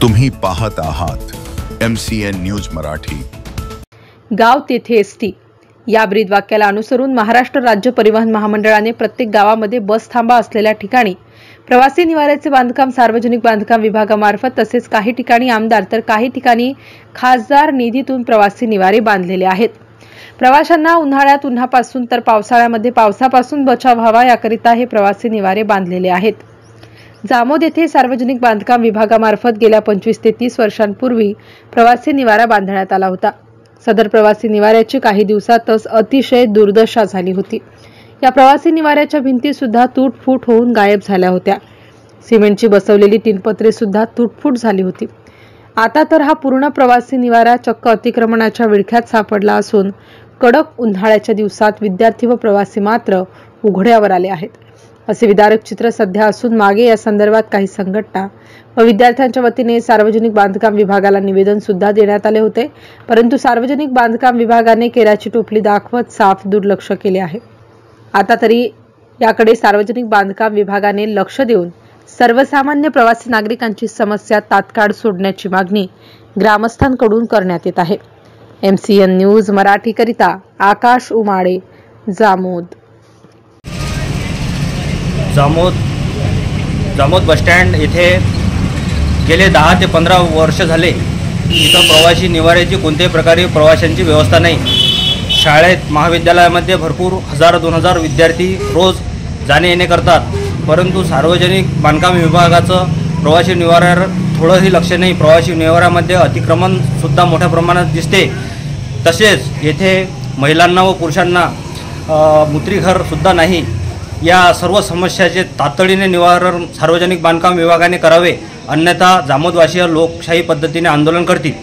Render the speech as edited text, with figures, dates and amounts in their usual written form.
तुम्ही पाहत आहात MCN न्यूज मराठी। गाव तेथे एसटी या ब्रीदवाक्याला अनुसरून महाराष्ट्र राज्य परिवहन महामंडळाने प्रत्येक गावामध्ये बस थांबा असलेल्या ठिकाणी प्रवासी निवाऱ्याचे बांधकाम सार्वजनिक बांधकाम विभागामार्फत तसेच काही ठिकाणी आमदार तर काही ठिकाणी खासदार निधीतून प्रवासी निवारे बांधलेले आहेत। प्रवाशांना उन्हाळ्यात उन्हापासून तर पावसाळ्यामध्ये पावसापासून बचाव व्हावा याकरिता हे प्रवासी निवारे बांधलेले आहेत। जामोद येथे सार्वजनिक बांधकाम विभागामार्फत गेल्या 25 ते 30 वर्षांपूर्वी प्रवासी निवारा बांधण्यात आला होता। सदर प्रवासी निवाऱ्याची काही दिवसातच अतिशय दुर्दशा झाली होती। या प्रवासी निवाऱ्याच्या भिंती सुद्धा तुटफूट होऊन गायब झाल्या होत्या। सिमेंटची बसवलेली टिनपत्रे सुद्धा तुटफूट झाली होती। आता तर हा पूर्ण प्रवासी निवारा चक्क अतिक्रमणाच्या विळख्यात सापडला असून कडक उन्हाळ्याच्या दिवसात विद्यार्थी व प्रवासी मात्र उघड्यावर आले आहेत, असे विदारक चित्र सध्या असून मागे या संदर्भात काही संघटना व विद्यार्थ्यांच्या वतीने सार्वजनिक बांधकाम विभागाला निवेदन सुद्धा देण्यात आले होते, परंतु सार्वजनिक बांधकाम विभागाने केराची टोपली दाखवत साफ दुर्लक्ष केले आहे। आता तरी याकडे सार्वजनिक बांधकाम विभागाने लक्ष देऊन सर्वसामान्य प्रवासी नागरिकांची समस्या तात्काळ सोडण्याची मागणी ग्रामस्थांकडून करण्यात येत आहे। MCN न्यूज मराठी करिता आकाश उमाळे, जामोद। जामोद बस स्टँड येथे गेले 10 ते 15 वर्ष झाले इथं प्रवासी निवाऱ्याची कोणत्याही प्रकारे प्रवाशांची व्यवस्था नाही। शाळेत महाविद्यालयामध्ये भरपूर 1000-2000 विद्यार्थी रोज जाणे येणे करतात, परंतु सार्वजनिक बांधकाम विभागाचं प्रवासी निवाऱ्यावर थोडंही लक्ष नाही। प्रवासी निवाऱ्यामध्ये अतिक्रमणसुद्धा मोठ्या प्रमाणात दिसते। तसेच येथे महिलांना व पुरुषांना मूत्रीघरसुद्धा नाही। या सर्व समस्याचे तातडीने निवारण सार्वजनिक बांधकाम विभागाने करावे, अन्यथा जामोदवासीय लोकशाही पद्धतीने आंदोलन करतील।